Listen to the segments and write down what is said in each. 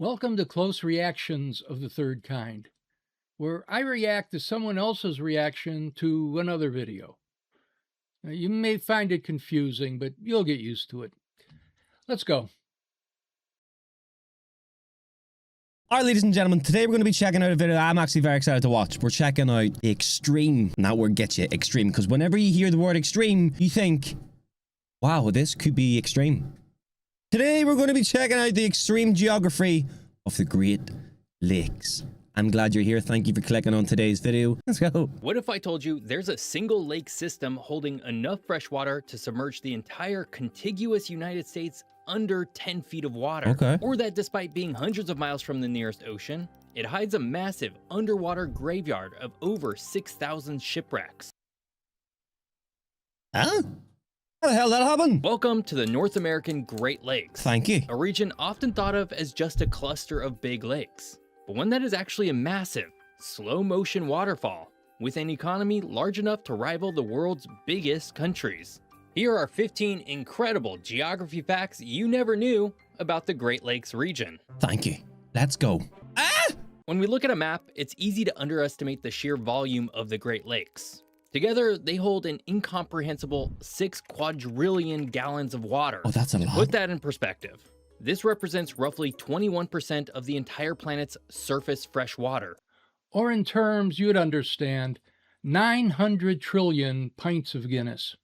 Welcome to Close Reactions of the Third Kind, where I react to someone else's reaction to another video. Now, you may find it confusing, but you'll get used to it. Let's go. All right, ladies and gentlemen, today we're going to be checking out a video I'm actually very excited to watch. We're checking out the extreme. And that word gets you, extreme, because whenever you hear the word extreme, you think, wow, this could be extreme. Today we're going to be checking out the extreme geography of the Great Lakes. I'm glad you're here. Thank you for clicking on today's video. Let's go. What if I told you there's a single lake system holding enough fresh water to submerge the entire contiguous United States under 10 feet of water? Okay. Or that despite being hundreds of miles from the nearest ocean, it hides a massive underwater graveyard of over 6,000 shipwrecks. Huh? How the hell did that happen? Welcome to the North American Great Lakes. Thank you. A region often thought of as just a cluster of big lakes, but one that is actually a massive, slow-motion waterfall with an economy large enough to rival the world's biggest countries. Here are 15 incredible geography facts you never knew about the Great Lakes region. Thank you. Let's go. When we look at a map, it's easy to underestimate the sheer volume of the Great Lakes. Together, they hold an incomprehensible 6 quadrillion gallons of water. Oh, that's a To lot. put that in perspective, this represents roughly 21% of the entire planet's surface fresh water. Or in terms you'd understand, 900 trillion pints of Guinness.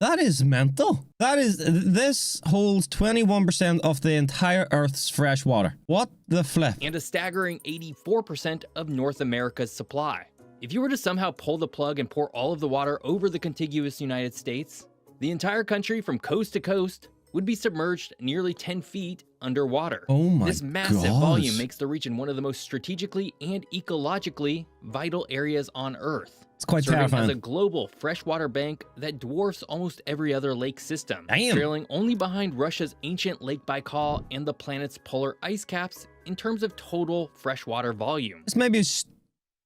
That is mental. This holds 21% of the entire Earth's fresh water. What the flip? And a staggering 84% of North America's supply. If you were to somehow pull the plug and pour all of the water over the contiguous United States, the entire country from coast to coast would be submerged nearly 10 feet underwater. Oh my This massive gosh. volume makes the region one of the most strategically and ecologically vital areas on Earth. It's quite Serving as a terrifying. global freshwater bank that dwarfs almost every other lake system, Damn. trailing only behind Russia's ancient Lake Baikal and the planet's polar ice caps in terms of total freshwater volume. This may be a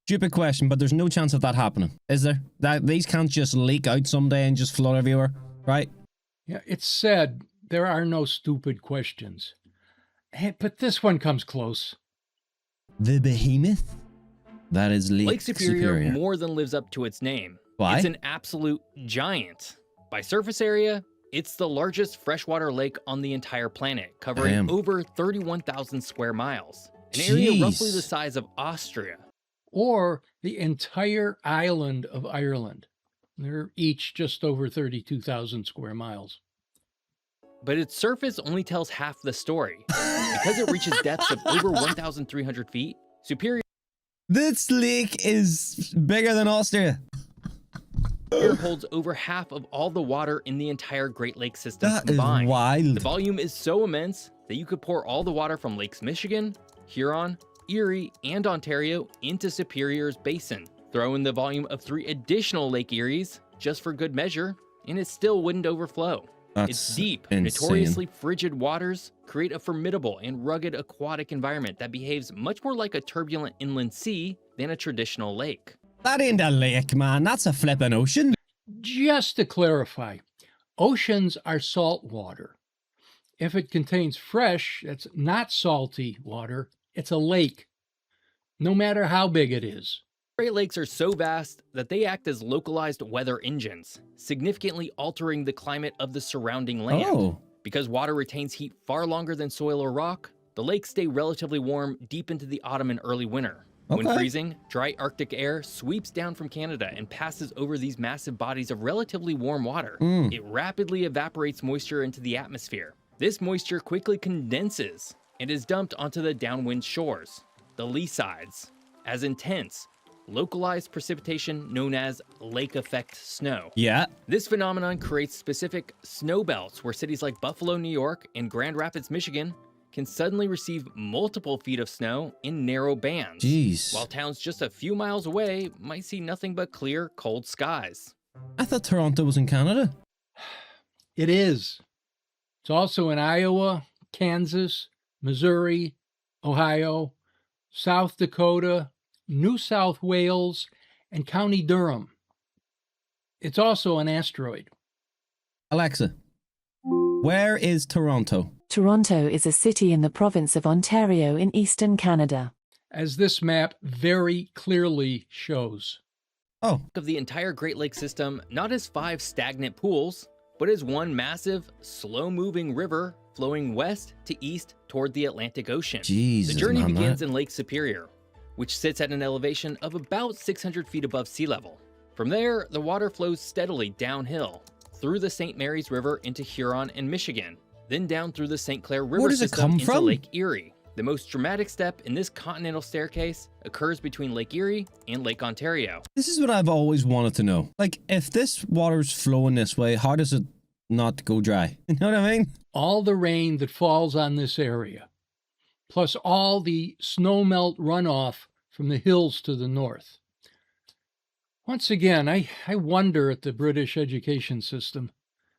stupid question, but there's no chance of that happening, is there? That these can't just leak out someday and just flood everywhere, right? Yeah, it's said there are no stupid questions. But this one comes close. The behemoth? That is Lake Superior more than lives up to its name. Why? It's an absolute giant. By surface area, it's the largest freshwater lake on the entire planet, covering Damn. over 31,000 square miles, an area roughly Jeez. the size of Austria. Or the entire island of Ireland. They're each just over 32,000 square miles. But its surface only tells half the story. Because it reaches depths of over 1,300 feet, Superior This lake is bigger than Austria. holds over half of all the water in the entire Great Lakes system That is combined. The wild. volume is so immense that you could pour all the water from Lakes Michigan, Huron, Erie, and Ontario into Superior's basin. Throw in the volume of 3 additional Lake Eries, just for good measure, and it still wouldn't overflow. That's Its deep, insane. notoriously frigid waters create a formidable and rugged aquatic environment that behaves much more like a turbulent inland sea than a traditional lake. That ain't a lake, man. That's a flippin' ocean. Just to clarify, oceans are salt water. If it contains fresh, that's not salty water, it's a lake, no matter how big it is. Great Lakes are so vast that they act as localized weather engines, significantly altering the climate of the surrounding land. Oh. Because water retains heat far longer than soil or rock, the lakes stay relatively warm deep into the autumn and early winter. When Okay. freezing, dry Arctic air sweeps down from Canada and passes over these massive bodies of relatively warm water. It rapidly evaporates moisture into the atmosphere. This moisture quickly condenses and is dumped onto the downwind shores, the lee sides, as intense, localized precipitation known as lake effect snow. Yeah. This phenomenon creates specific snow belts where cities like Buffalo, New York, and Grand Rapids, Michigan can suddenly receive multiple feet of snow in narrow bands, Jeez. while towns just a few miles away might see nothing but clear, cold skies. I thought Toronto was in Canada. It is. It's also in Iowa, Kansas, Missouri, Ohio, South Dakota, New South Wales, and County Durham. It's also an asteroid. Alexa, Where is Toronto? Toronto is a city in the province of Ontario in eastern Canada. As this map very clearly shows. Oh, Of the entire Great Lakes system not as 5 stagnant pools, but as one massive, slow-moving river flowing west to east toward the Atlantic Ocean. Jesus, The journey man, begins that- in Lake Superior, which sits at an elevation of about 600 feet above sea level. From there, the water flows steadily downhill through the St. Mary's River into Huron and Michigan, then down through the St. Clair River does it system come into from? Lake Erie. The most dramatic step in this continental staircase occurs between Lake Erie and Lake Ontario. This is what I've always wanted to know. Like, if this water's flowing this way, how does it not go dry? You know what I mean? All the rain that falls on this area, plus all the snowmelt runoff from the hills to the north. Once again, I wonder at the British education system.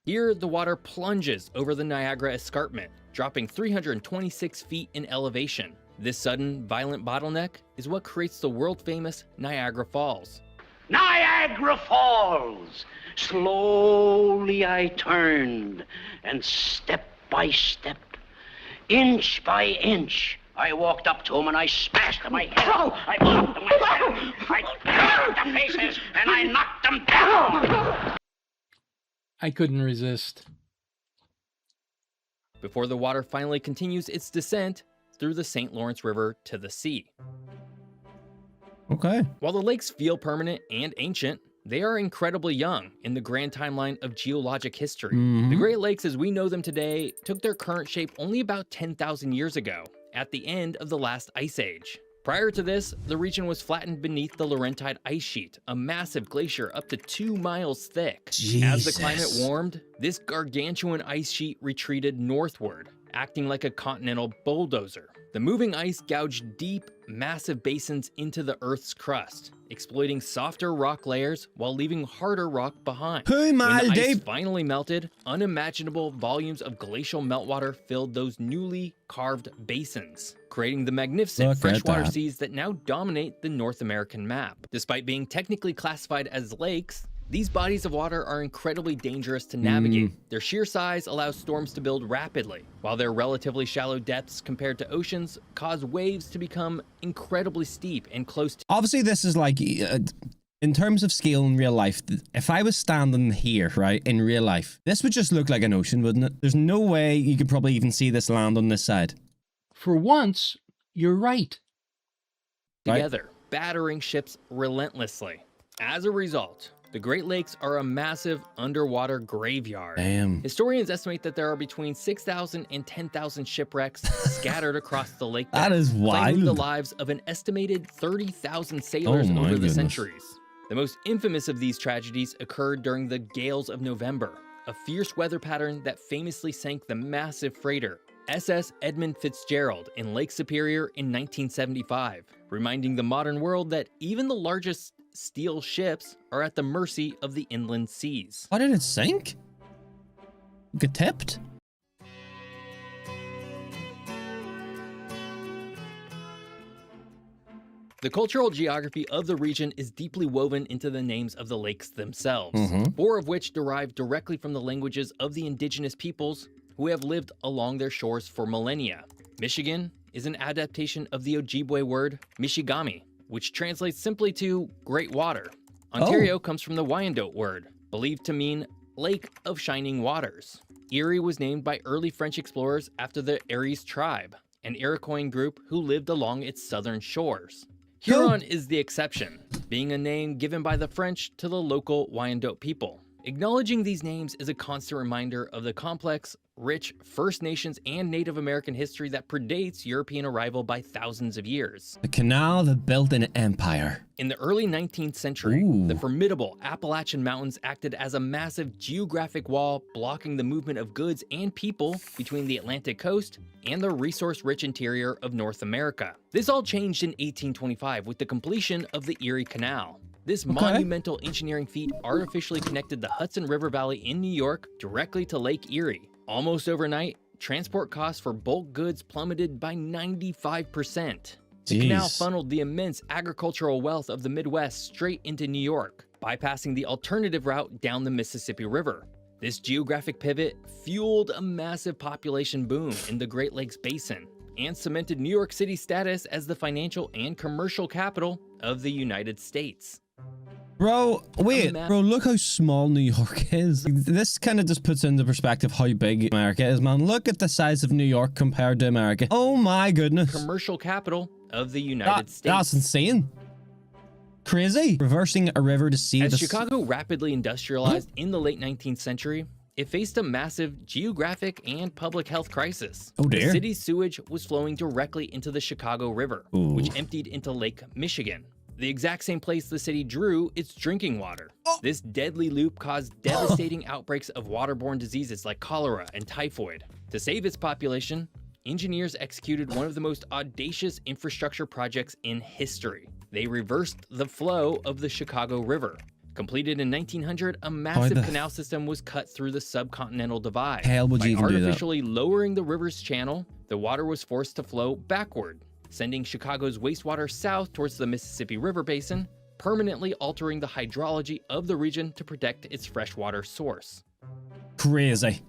Here, the water plunges over the Niagara Escarpment, dropping 326 feet in elevation. This sudden, violent bottleneck is what creates the world-famous Niagara Falls. Niagara Falls! Slowly I turned, and step by step, inch by inch, I walked up to him and I smashed him. I hit him. I bumped him. I turned them faces and I knocked them down. I couldn't resist. Before the water finally continues its descent through the St. Lawrence River to the sea. Okay. While the lakes feel permanent and ancient, they are incredibly young in the grand timeline of geologic history. Mhm. The Great Lakes as we know them today took their current shape only about 10,000 years ago, at the end of the last ice age. Prior to this, the region was flattened beneath the Laurentide ice sheet, a massive glacier up to 2 miles thick. As the climate Jesus. warmed, this gargantuan ice sheet retreated northward, acting like a continental bulldozer. The moving ice gouged deep, massive basins into the Earth's crust, exploiting softer rock layers while leaving harder rock behind. 2 When mile the ice deep. finally melted, unimaginable volumes of glacial meltwater filled those newly carved basins, creating the magnificent Look at freshwater that. seas that now dominate the North American map. Despite being technically classified as lakes, these bodies of water are incredibly dangerous to navigate. Their sheer size allows storms to build rapidly, while their relatively shallow depths compared to oceans cause waves to become incredibly steep and close to Obviously, this is like, in terms of scale in real life, if I was standing here, right, in real life, this would just look like an ocean, wouldn't it? There's no way you could probably even see this land on this side. For once, you're right. Right. together, battering ships relentlessly. As a result, the Great Lakes are a massive underwater graveyard. Damn. Historians estimate that there are between 6,000 and 10,000 shipwrecks scattered across the lake. That is claiming the wild. lives of an estimated 30,000 sailors Oh my over the goodness. centuries. The most infamous of these tragedies occurred during the gales of November, a fierce weather pattern that famously sank the massive freighter SS Edmund Fitzgerald in Lake Superior in 1975, reminding the modern world that even the largest steel ships are at the mercy of the inland seas. How did it sink? Get tipped? The cultural geography of the region is deeply woven into the names of the lakes themselves, Mhm. 4 of which derive directly from the languages of the indigenous peoples who have lived along their shores for millennia. Michigan is an adaptation of the Ojibwe word Michigami, which translates simply to Great Water. Ontario comes from the Wyandot word, believed to mean Lake of Shining Waters. Erie was named by early French explorers after the Eries tribe, an Iroquois group who lived along its southern shores. Huron is the exception, being a name given by the French to the local Wyandot people. Acknowledging these names is a constant reminder of the complex, rich First Nations and Native American history that predates European arrival by thousands of years. The canal that built an empire. In the early 19th century, Ooh. the formidable Appalachian Mountains acted as a massive geographic wall blocking the movement of goods and people between the Atlantic coast and the resource-rich interior of North America. This all changed in 1825 with the completion of the Erie Canal. This monumental engineering feat artificially connected the Hudson River Valley in New York directly to Lake Erie. Almost overnight, transport costs for bulk goods plummeted by 95%. The canal Jeez. funneled the immense agricultural wealth of the Midwest straight into New York, bypassing the alternative route down the Mississippi River. This geographic pivot fueled a massive population boom in the Great Lakes Basin and cemented New York City's status as the financial and commercial capital of the United States. Bro, wait, bro, look how small New York is. This kind of just puts into perspective how big America is, man. Look at the size of New York compared to America. Oh my goodness. Commercial capital of the United States. That's insane. Crazy. Reversing a river to see As Chicago rapidly industrialized in the late 19th century, it faced a massive geographic and public health crisis. Oh dear. The city's sewage was flowing directly into the Chicago River, which emptied into Lake Michigan, the exact same place the city drew its drinking water. This deadly loop caused devastating outbreaks of waterborne diseases like cholera and typhoid. To save its population, engineers executed one of the most audacious infrastructure projects in history. They reversed the flow of the Chicago River. Completed in 1900, a massive canal system was cut through the subcontinental divide. Hell would you even do that? By artificially lowering the river's channel, the water was forced to flow backward, sending Chicago's wastewater south towards the Mississippi River Basin, permanently altering the hydrology of the region to protect its freshwater source. Crazy.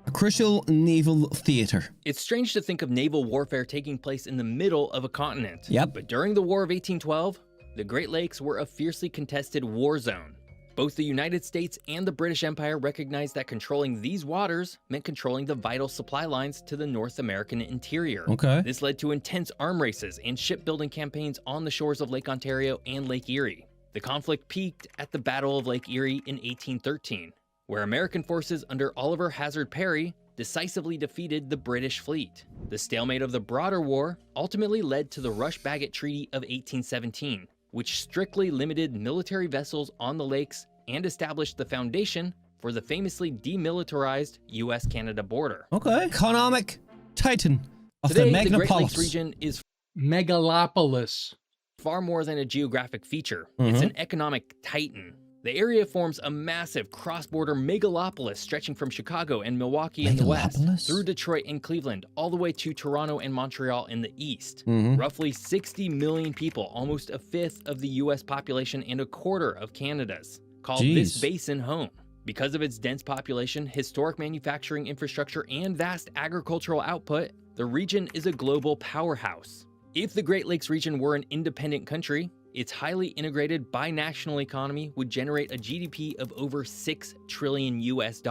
A crucial naval theater. It's strange to think of naval warfare taking place in the middle of a continent. Yep. But during the War of 1812, the Great Lakes were a fiercely contested war zone. Both the United States and the British Empire recognized that controlling these waters meant controlling the vital supply lines to the North American interior. Okay. This led to intense arm races and shipbuilding campaigns on the shores of Lake Ontario and Lake Erie. The conflict peaked at the Battle of Lake Erie in 1813, where American forces under Oliver Hazard Perry decisively defeated the British fleet. The stalemate of the broader war ultimately led to the Rush-Bagot Treaty of 1817, which strictly limited military vessels on the lakes and established the foundation for the famously demilitarized US-Canada border. Okay. Economic titan of Today, the the Great Lakes Megalopolis. region is Megalopolis. far more than a geographic feature. It's an economic titan. The area forms a massive cross-border megalopolis stretching from Chicago and Milwaukee in the west, Megalopolis? through Detroit and Cleveland, all the way to Toronto and Montreal in the east. Roughly 60 million people, almost a fifth of the US population and a quarter of Canada's, call this Jeez. basin home. Because of its dense population, historic manufacturing infrastructure, and vast agricultural output, the region is a global powerhouse. If the Great Lakes region were an independent country, its highly integrated binational economy would generate a GDP of over $6 trillion US,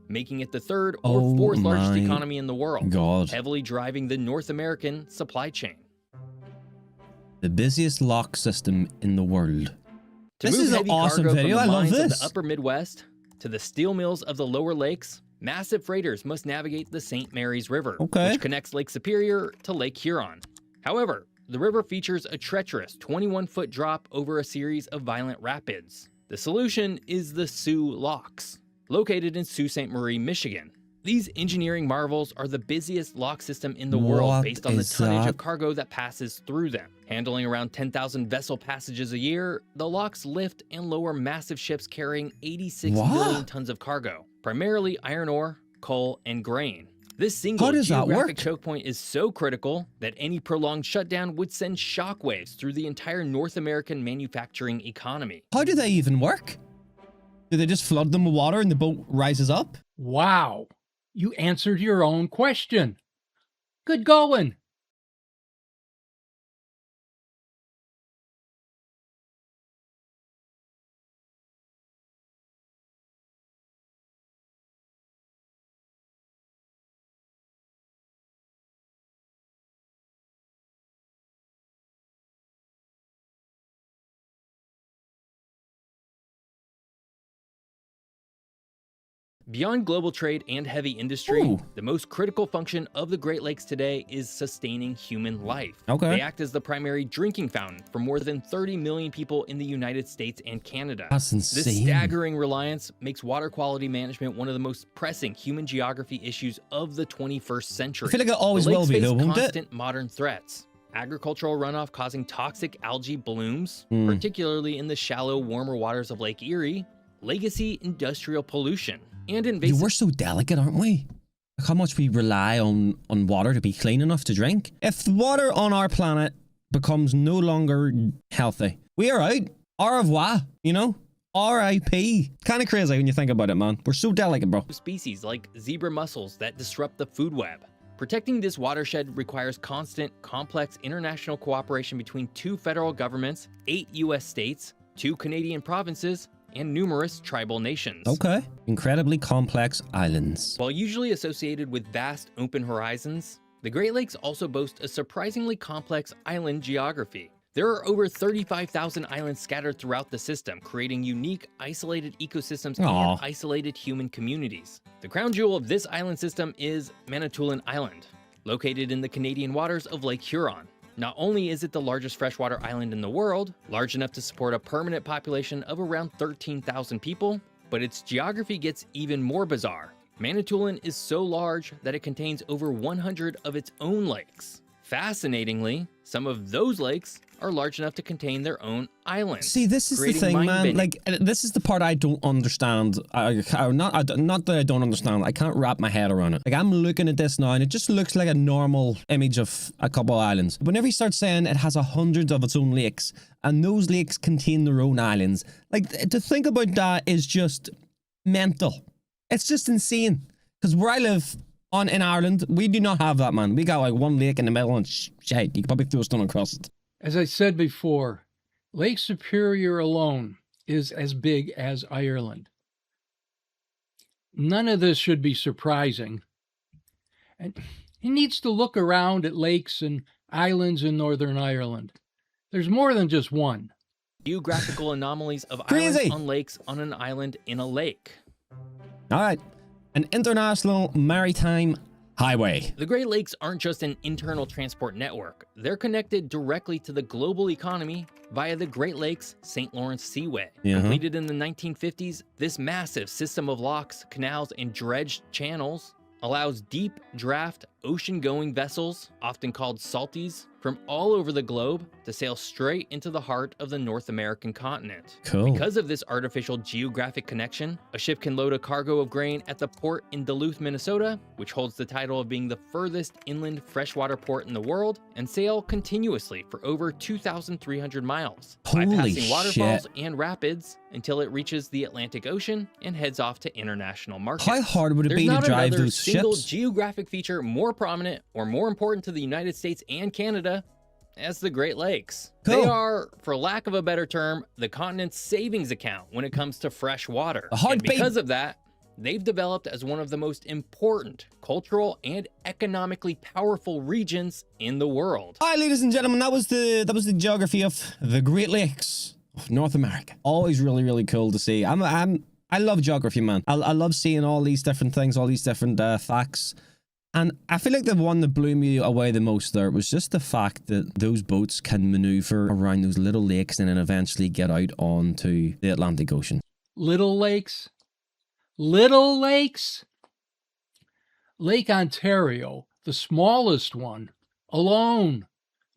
making it the third or Oh fourth largest my economy in the world, God. heavily driving the North American supply chain. The busiest lock system in the world. To This move is an heavy awesome cargo video. from I the love mines of this. the upper Midwest to the steel mills of the lower lakes, massive freighters must navigate the St. Mary's River, Okay. which connects Lake Superior to Lake Huron. However, the river features a treacherous 21-foot drop over a series of violent rapids. The solution is the Soo Locks, located in Sault Ste. Marie, Michigan. These engineering marvels are the busiest lock system in the world What based on the is tonnage that? of cargo that passes through them. Handling around 10,000 vessel passages a year, the locks lift and lower massive ships carrying 86 What? million tons of cargo, primarily iron ore, coal, and grain. This single How does that geographic work? choke point is so critical that any prolonged shutdown would send shockwaves through the entire North American manufacturing economy. How do they even work? Do they just flood them with water and the boat rises up? Wow. You answered your own question. Good going. Beyond global trade and heavy industry, Ooh. the most critical function of the Great Lakes today is sustaining human life. Okay. They act as the primary drinking fountain for more than 30 million people in the United States and Canada. That's This insane. staggering reliance makes water quality management one of the most pressing human geography issues of the 21st century. I feel like it always The will lakes be, face though, won't it? constant modern threats. Agricultural runoff causing toxic algae blooms, Hmm. particularly in the shallow, warmer waters of Lake Erie, legacy industrial pollution, and Dude, invasive we're so delicate, aren't we? Like how much we rely on water to be clean enough to drink. If the water on our planet becomes no longer healthy, we are out. Au revoir, you know? R.I.P. Kind of crazy when you think about it, man. We're so delicate, bro. Species like zebra mussels that disrupt the food web. Protecting this watershed requires constant, complex international cooperation between 2 federal governments, 8 US states, 2 Canadian provinces, and numerous tribal nations. Okay. Incredibly complex islands. While usually associated with vast open horizons, the Great Lakes also boast a surprisingly complex island geography. There are over 35,000 islands scattered throughout the system, creating unique, isolated ecosystems Aw. and isolated human communities. The crown jewel of this island system is Manitoulin Island, located in the Canadian waters of Lake Huron. Not only is it the largest freshwater island in the world, large enough to support a permanent population of around 13,000 people, but its geography gets even more bizarre. Manitoulin is so large that it contains over 100 of its own lakes. Fascinatingly, some of those lakes are large enough to contain their own islands. See, this is the creating thing, man. mind-bending. Like, this is the part I don't understand. Not that I don't understand. I can't wrap my head around it. Like, I'm looking at this now, and it just looks like a normal image of a couple of islands. Whenever you start saying it has 100 of its own lakes, and those lakes contain their own islands, like, to think about that is just mental. It's just insane. Because where I live in Ireland, we do not have that, man. We got like one lake in the middle and shit. You can probably throw a stone across it. As I said before, Lake Superior alone is as big as Ireland. None of this should be surprising. And he needs to look around at lakes and islands in Northern Ireland. There's more than just one. Geographical anomalies of Crazy. islands on lakes on an island in a lake. All right. An international maritime highway. The Great Lakes aren't just an internal transport network. They're connected directly to the global economy via the Great Lakes St. Lawrence Seaway. Yeah. Completed in the 1950s, this massive system of locks, canals, and dredged channels allows deep draft ocean-going vessels, often called salties, from all over the globe to sail straight into the heart of the North American continent. Cool. Because of this artificial geographic connection, a ship can load a cargo of grain at the port in Duluth, Minnesota, which holds the title of being the furthest inland freshwater port in the world, and sail continuously for over 2,300 miles, Holy bypassing waterfalls shit. and rapids until it reaches the Atlantic Ocean and heads off to international markets. How hard would it There's be to not drive another those single ships? geographic feature more prominent or more important to the United States and Canada as the Great Lakes. Cool. They are, for lack of a better term, the continent's savings account when it comes to fresh water. A hard And because of that, they've developed as one of the most important cultural and economically powerful regions in the world. All right, ladies and gentlemen, that was the geography of the Great Lakes of North America. Always really, really cool to see. I love geography, man. I love seeing all these different things, all these different facts. And I feel like the one that blew me away the most there was just the fact that those boats can maneuver around those little lakes and then eventually get out onto the Atlantic Ocean. Little lakes? Little lakes? Lake Ontario, the smallest one, alone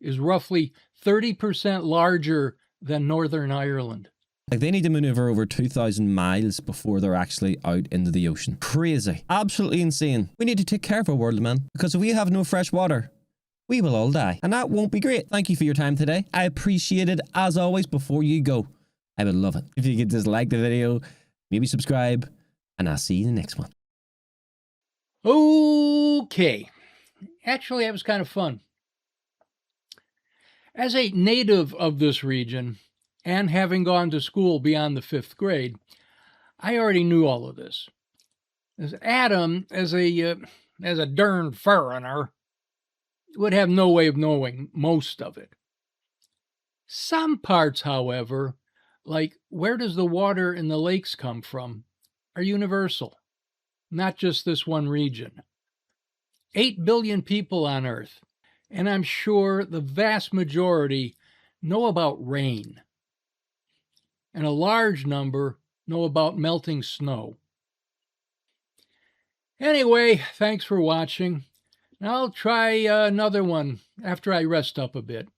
is roughly 30% larger than Northern Ireland. Like, they need to maneuver over 2,000 miles before they're actually out into the ocean. Crazy. Absolutely insane. We need to take care of our world, man. Because if we have no fresh water, we will all die. And that won't be great. Thank you for your time today. I appreciate it. As always, before you go, I would love it if you could just like the video, maybe subscribe, and I'll see you in the next one. Okay. Actually, that was kind of fun. As a native of this region, and having gone to school beyond the 5th grade, I already knew all of this. As Adam, as a darn foreigner, would have no way of knowing most of it. Some parts, however, like where does the water in the lakes come from, are universal, not just this one region. 8 billion people on Earth, and I'm sure the vast majority know about rain. And a large number know about melting snow. Anyway, thanks for watching. I'll try another one after I rest up a bit.